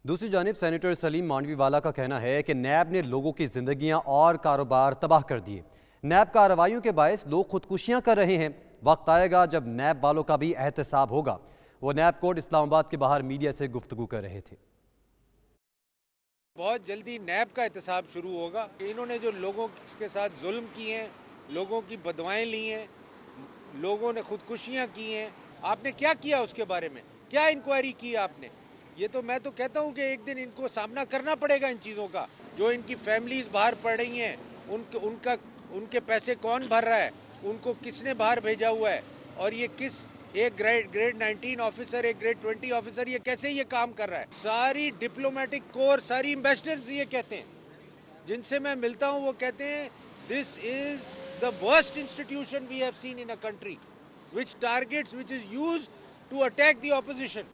دوسری جانب سینیٹر سلیم مانڈوی والا کا کہنا ہے کہ نیب نے لوگوں کی زندگیاں اور کاروبار تباہ کر دیے۔ نیب کارروائیوں کے باعث لوگ خودکشیاں کر رہے ہیں۔ وقت آئے گا جب نیب والوں کا بھی احتساب ہوگا۔ وہ نیب کوٹ اسلام آباد کے باہر میڈیا سے گفتگو کر رہے تھے۔ بہت جلدی نیب کا احتساب شروع ہوگا۔ انہوں نے جو لوگوں کے ساتھ ظلم کیے ہیں، لوگوں کی بدوائیں لی ہیں، لوگوں نے خودکشیاں کی ہیں، آپ نے کیا کیا اس کے بارے میں؟ کیا انکوائری کی آپ نے؟ یہ تو میں تو کہتا ہوں کہ ایک دن ان کو سامنا کرنا پڑے گا ان چیزوں کا۔ جو ان کی فیملیز باہر پڑ رہی ہیں، ان کے پیسے کون بھر رہا ہے، ان کو کس نے باہر بھیجا ہوا ہے، اور یہ کس ایک گریڈ 19 آفیسر، ایک گریڈ 20 آفیسر یہ کیسے یہ کام کر رہا ہے؟ ساری ڈپلومیٹک کور، ساری ایمبیسڈرز یہ کہتے ہیں، جن سے میں ملتا ہوں وہ کہتے ہیں this is the worst institution we have seen in a country which is used to attack the opposition۔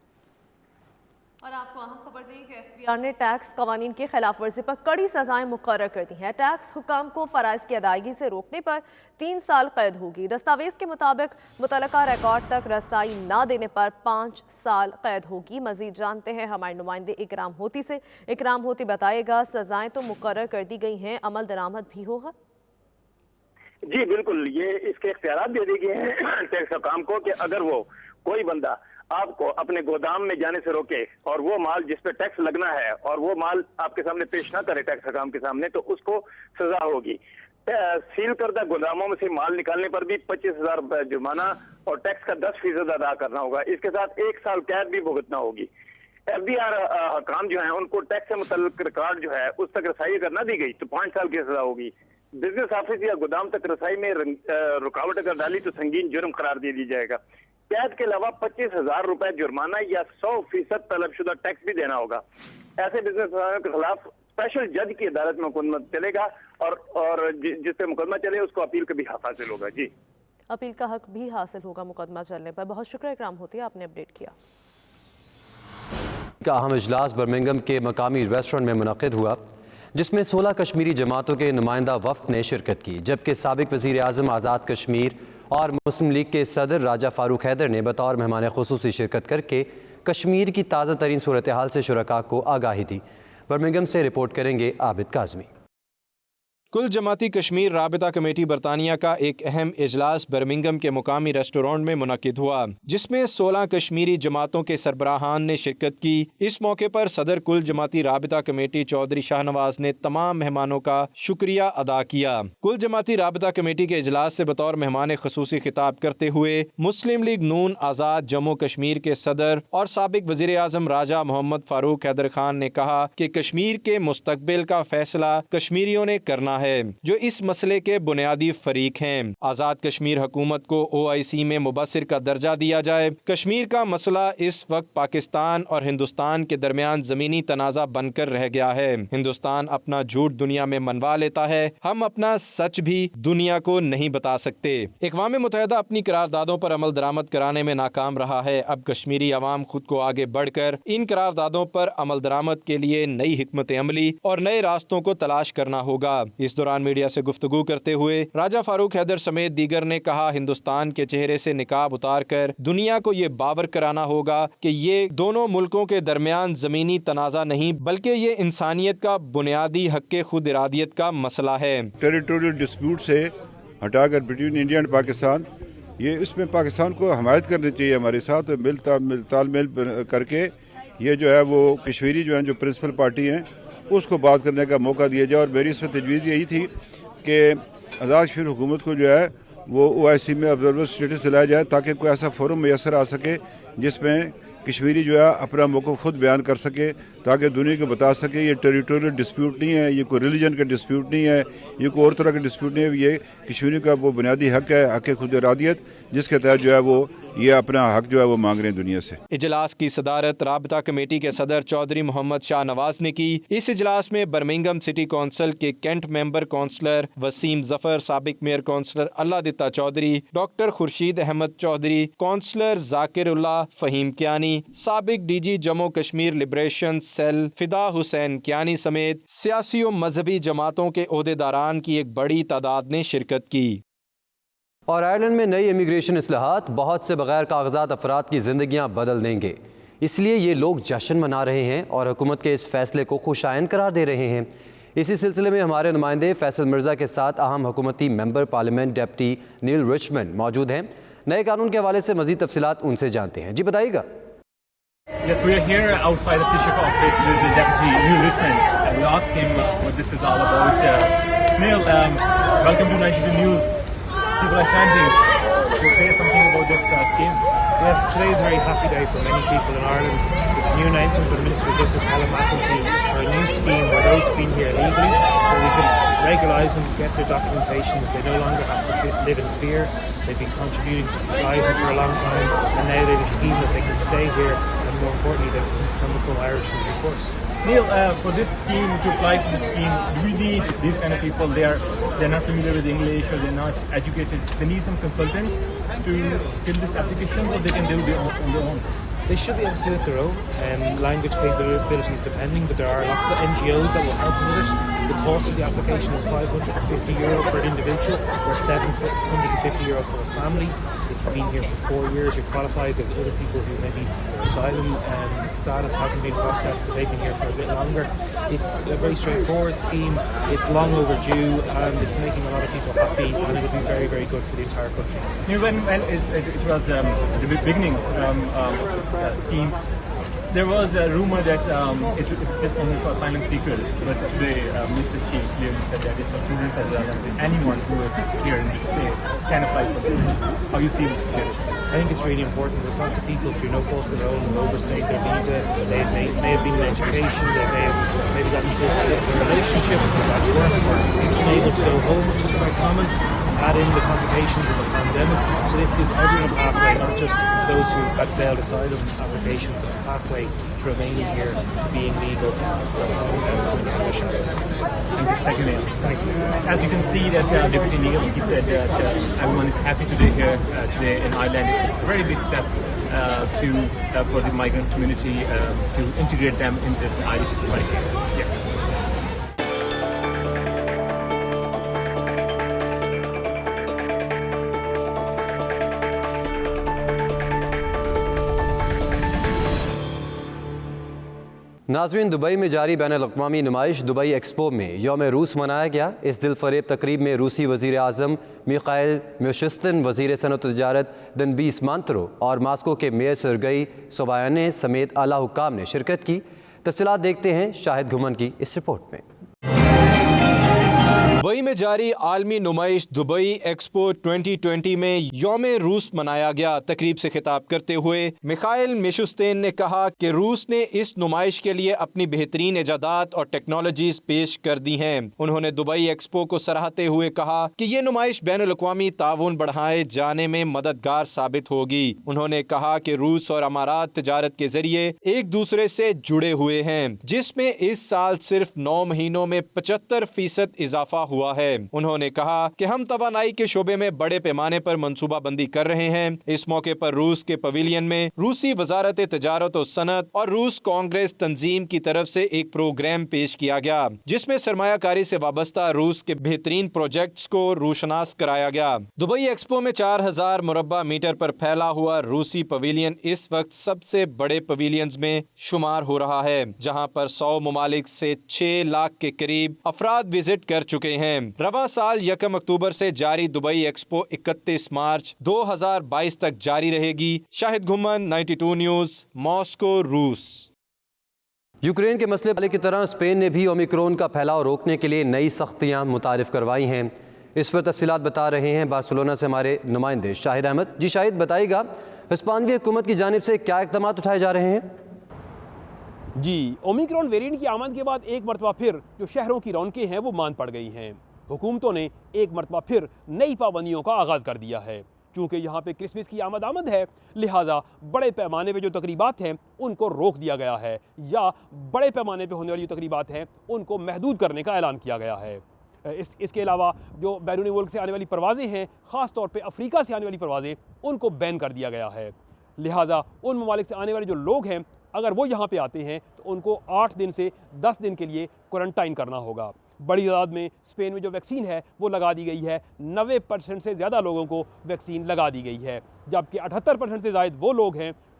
اور آپ کو اہم خبر دیں کہ ایف بی آر نے ٹیکس قوانین کی خلاف ورزی پر کڑی سزائیں مقرر کر دی ہیں۔ ٹیکس حکام کو فرائض کی ادائیگی سے روکنے پر 3 سال قید ہوگی۔ دستاویز کے مطابق متعلقہ ریکارڈ تک رسائی نہ دینے پر 5 سال قید ہوگی۔ مزید جانتے ہیں ہمارے نمائندے اکرام ہوتی سے۔ اکرام ہوتی بتائے گا، سزائیں تو مقرر کر دی گئی ہیں، عمل درآمد بھی ہوگا؟ جی بالکل، یہ اس کے اختیارات دے دیے گئے ہیں ٹیکس حکام کو کہ اگر وہ کوئی بندہ آپ کو اپنے گودام میں جانے سے روکے اور وہ مال جس پہ ٹیکس لگنا ہے اور وہ مال آپ کے سامنے پیش نہ کرے ٹیکس حکام کے سامنے، تو اس کو سزا ہوگی۔ سیل کردہ گوداموں میں سے مال نکالنے پر بھی 25,000 روپے جرمانہ اور ٹیکس کا 10% ادا کرنا ہوگا۔ اس کے ساتھ 1 سال قید بھی بھگتنا ہوگی۔ ایف بی آر حکام جو ہیں ان کو ٹیکس سے متعلق ریکارڈ جو ہے اس تک رسائی اگر نہ دی گئی تو 5 سال کی سزا ہوگی۔ بزنس آفس یا گودام تک رسائی میں رکاوٹ اگر ڈالی تو سنگین جرم قرار دے دی جائے گا۔ قید کے علاوہ 25,000 روپے جرمانہ یا 100% طلب شدہ ٹیکس بھی دینا ہوگا۔ ایسے بزنس کے خلاف اسپیشل جج کی عدالت میں مقدمہ چلے گا اور جس پہ مقدمہ چلے اس کو اپیل کا بھی حق حاصل ہوگا۔ جی، اپیل کا حق بھی حاصل ہوگا مقدمہ چلنے پر۔ بہت شکریہ اکرام ہوتی ہے، آپ نے اپڈیٹ کیا۔ کا اہم اجلاس برمنگھم کے مقامی ریسٹورنٹ میں منعقد ہوا، جس میں 16 کشمیری جماعتوں کے نمائندہ وفد نے شرکت کی، جبکہ سابق وزیر اعظم آزاد کشمیر اور مسلم لیگ کے صدر راجہ فاروق حیدر نے بطور مہمان خصوصی شرکت کر کے کشمیر کی تازہ ترین صورتحال سے شرکاء کو آگاہی دی۔ برمنگھم سے رپورٹ کریں گے عابد کاظمی۔ کل جماعتی کشمیر رابطہ کمیٹی برطانیہ کا ایک اہم اجلاس برمنگھم کے مقامی ریسٹورنٹ میں منعقد ہوا، جس میں 16 کشمیری جماعتوں کے سربراہان نے شرکت کی۔ اس موقع پر صدر کل جماعتی رابطہ کمیٹی چودھری شاہ نواز نے تمام مہمانوں کا شکریہ ادا کیا۔ کل جماعتی رابطہ کمیٹی کے اجلاس سے بطور مہمان خصوصی خطاب کرتے ہوئے مسلم لیگ نون آزاد جموں کشمیر کے صدر اور سابق وزیر اعظم راجہ محمد فاروق حیدر خان نے کہا کہ کشمیر کے مستقبل کا فیصلہ کشمیریوں نے کرنا ہے، جو اس مسئلے کے بنیادی فریق ہیں۔ آزاد کشمیر حکومت کو OIC میں مبصر کا درجہ دیا جائے۔ کشمیر کا مسئلہ اس وقت پاکستان اور ہندوستان کے درمیان زمینی تنازع بن کر رہ گیا ہے۔ ہندوستان اپنا جھوٹ دنیا میں منوا لیتا ہے، ہم اپنا سچ بھی دنیا کو نہیں بتا سکتے۔ اقوام متحدہ اپنی قراردادوں پر عمل درآمد کرانے میں ناکام رہا ہے۔ اب کشمیری عوام خود کو آگے بڑھ کر ان قراردادوں پر عمل درآمد کے لیے نئی حکمت عملی اور نئے راستوں کو تلاش کرنا ہوگا۔ اس دوران میڈیا سے گفتگو کرتے ہوئے راجہ فاروق حیدر سمیت دیگر نے کہا، ہندوستان کے چہرے سے نقاب اتار کر دنیا کو یہ باور کرانا ہوگا کہ یہ دونوں ملکوں کے درمیان زمینی تنازع نہیں بلکہ یہ انسانیت کا بنیادی حق خود ارادیت کا مسئلہ ہے۔ ٹیریٹوریل ڈسپیوٹ سے ہٹا کر بٹوین انڈیا اینڈ پاکستان، یہ اس میں پاکستان کو حمایت کرنی چاہیے، ہمارے ساتھ تال میل کر کے یہ جو ہے وہ کشمیری جو ہیں جو پرنسپل پارٹی ہیں اس کو بات کرنے کا موقع دیا جائے۔ اور میری اس میں تجویز یہی تھی کہ آزاد کشمیر حکومت کو جو ہے وہ OIC میں آبزرور اسٹیٹس دلایا جائے تاکہ کوئی ایسا فورم میسر آ سکے جس میں کشمیری جو ہے اپنا موقف خود بیان کر سکے، تاکہ دنیا کو بتا سکے یہ ٹیریٹوریل ڈسپیوٹ نہیں ہے، یہ کوئی ریلیجن کا ڈسپیوٹ نہیں ہے، یہ کوئی اور طرح کا ڈسپیوٹ نہیں ہے، یہ کشمیری کا وہ بنیادی حق ہے، حق خود ارادیت، جس کے تحت جو ہے وہ یہ اپنا حق جو ہے وہ مانگ رہے ہیں دنیا سے۔ اجلاس کی صدارت رابطہ کمیٹی کے صدر چودھری محمد شاہ نواز نے کی۔ اس اجلاس میں برمنگھم سٹی کونسل کے کینٹ ممبر کونسلر وسیم ظفر، سابق mayor councillor Allah Ditta Chaudhry, doctor Khurshid Ahmed Chaudhry, councillor Zakir Ullah Faheem Kayani, سابق DG Jammu Kashmir liberation cell Fida Hussain Kayani سمیت سیاسی و مذہبی جماعتوں کے عہدیداران کی ایک بڑی تعداد نے شرکت کی۔ اور آئرلینڈ میں نئی امیگریشن اصلاحات بہت سے بغیر کاغذات افراد کی زندگیاں بدل دیں گے۔ اس لیے یہ لوگ جشن منا رہے ہیں اور حکومت کے اس فیصلے کو خوشائند قرار دے رہے ہیں۔ اسی سلسلے میں ہمارے نمائندے فیصل مرزا کے ساتھ اہم حکومتی ممبر پارلیمنٹ ڈپٹی نیل رچمنڈ موجود ہیں۔ نئے قانون کے حوالے سے مزید تفصیلات ان سے جانتے ہیں۔ جی بتائیے گا۔ Yes, we are here outside the Bishop office with the Deputy Neil Richmond, and we asked him what this is all about. Neil, welcome to 92 News. People are standing to say something about this scheme. Yes, today is a very happy day for many people in Ireland. It's a new announcement by the Minister of Justice, Helen McEntee, for a new scheme where those who've been here illegally, where we can regularise them, get their documentations. They no longer have to live in fear. They've been contributing to society for a long time, and now they have a scheme that they can stay here, and more importantly, they can become Irish in due course. Neil, for this scheme, to apply for this scheme, do we need these kind of people? They're not familiar with English, or they're not educated. They need some consultants to fill this application, or they can do it on their own? They should be able to do it their own. Language capabilities depending, but there are lots of NGOs that will help them with it. The cost of the application is €550 for an individual, or €750 for a family. If you've been here for 4 years, you're qualified. There's other people who maybe their asylum status hasn't been processed, and they've been here for a bit longer. It's a very straightforward scheme. It's long overdue, and it's making a lot of people happy, and it will be very, very good for the entire country. When it was the beginning of this scheme, there was a rumor that it's just only for asylum seekers, but today Mr. Chief clearly said that it's for students as well, and anyone who is here in this state can apply for this. How you see this clearly? I think it's really important. There's lots of people through no fault of their own who overstayed their visa. They may have been in education. They may have maybe gotten into a relationship, got work, or maybe been able to go home, which is quite common. Add in the complications of the pandemic. So this gives everyone a pathway, not just those who got failed asylum applications, a pathway to remaining here, to being legal for Irish. Thank you, Neil. Thanks. As you can see that Deputy Neil, he said that everyone is happy to be here today in Ireland. It's a very big step for the migrants community to integrate them in this Irish society. Yes. ناظرین، Dubai میں جاری بین الاقوامی نمائش Dubai expo میں یوم روس منایا گیا۔ اس دل فریب تقریب میں روسی وزیر اعظم میخائل میشستن، وزیر صنعت و تجارت دنیس مانترو اور ماسکو کے میئر سرگئی سوبیانین سمیت اعلیٰ حکام نے شرکت کی۔ تفصیلات دیکھتے ہیں شاہد گھمن کی اس رپورٹ میں۔ دبئی میں جاری عالمی نمائش دبئی ایکسپو 2020 میں یوم روس منایا گیا۔ تقریب سے خطاب کرتے ہوئے میخائل میشستین نے کہا کہ روس نے اس نمائش کے لیے اپنی بہترین ایجادات اور ٹیکنالوجیز پیش کر دی ہیں۔ انہوں نے دبئی ایکسپو کو سراہتے ہوئے کہا کہ یہ نمائش بین الاقوامی تعاون بڑھائے جانے میں مددگار ثابت ہوگی۔ انہوں نے کہا کہ روس اور امارات تجارت کے ذریعے ایک دوسرے سے جڑے ہوئے ہیں، جس میں اس سال صرف 9 مہینوں میں 75% اضافہ ہوا ہے۔ انہوں نے کہا کہ ہم توانائی کے شعبے میں بڑے پیمانے پر منصوبہ بندی کر رہے ہیں۔ اس موقع پر روس کے پویلین میں روسی وزارت تجارت و صنعت اور روس کانگریس تنظیم کی طرف سے ایک پروگرام پیش کیا گیا، جس میں سرمایہ کاری سے وابستہ روس کے بہترین پروجیکٹس کو روشناس کرایا گیا۔ دبئی ایکسپو میں 4000 مربع میٹر پر پھیلا ہوا روسی پویلین اس وقت سب سے بڑے پویلینز میں شمار ہو رہا ہے، جہاں پر 100 ممالک سے 6 لاکھ کے قریب افراد وزٹ کر چکے ہیں۔ رواں سال 1 اکتوبر سے جاری دبئی ایکسپو 31 مارچ 2022 تک جاری رہے گی۔ شاہد گھمن، 92 نیوز، ماسکو، روس۔ یوکرین کے مسئلے والے کی طرح اسپین نے بھی اومیکرون کا پھیلاؤ روکنے کے لیے نئی سختیاں متعارف کروائی ہیں۔ اس پر تفصیلات بتا رہے ہیں بارسلونا سے ہمارے نمائندے شاہد احمد۔ جی شاہد، بتائیے گا ہسپانوی حکومت کی جانب سے کیا اقدامات اٹھائے جا رہے ہیں؟ جی، اومیکرون ویرینٹ کی آمد کے بعد ایک مرتبہ پھر جو شہروں کی رونقیں ہیں وہ مان پڑ گئی ہیں۔ حکومتوں نے ایک مرتبہ پھر نئی پابندیوں کا آغاز کر دیا ہے۔ چونکہ یہاں پہ کرسمس کی آمد ہے، لہٰذا بڑے پیمانے پہ جو تقریبات ہیں ان کو روک دیا گیا ہے، یا بڑے پیمانے پہ ہونے والی جو تقریبات ہیں ان کو محدود کرنے کا اعلان کیا گیا ہے۔ اس کے علاوہ جو بیرونی ملک سے آنے والی پروازیں ہیں، خاص طور پہ افریقہ سے آنے والی پروازیں، ان کو بین کر دیا گیا ہے۔ لہٰذا ان ممالک سے آنے والے جو لوگ ہیں، اگر وہ یہاں پہ آتے ہیں تو ان کو 8 دن سے 10 دن کے لیے کوارنٹائن کرنا ہوگا۔ بڑی تعداد میں اسپین میں جو ویکسین ہے وہ لگا دی گئی ہے، 90% سے زیادہ لوگوں کو ویکسین لگا دی گئی ہے، جبکہ 78% سے زائد وہ لوگ ہیں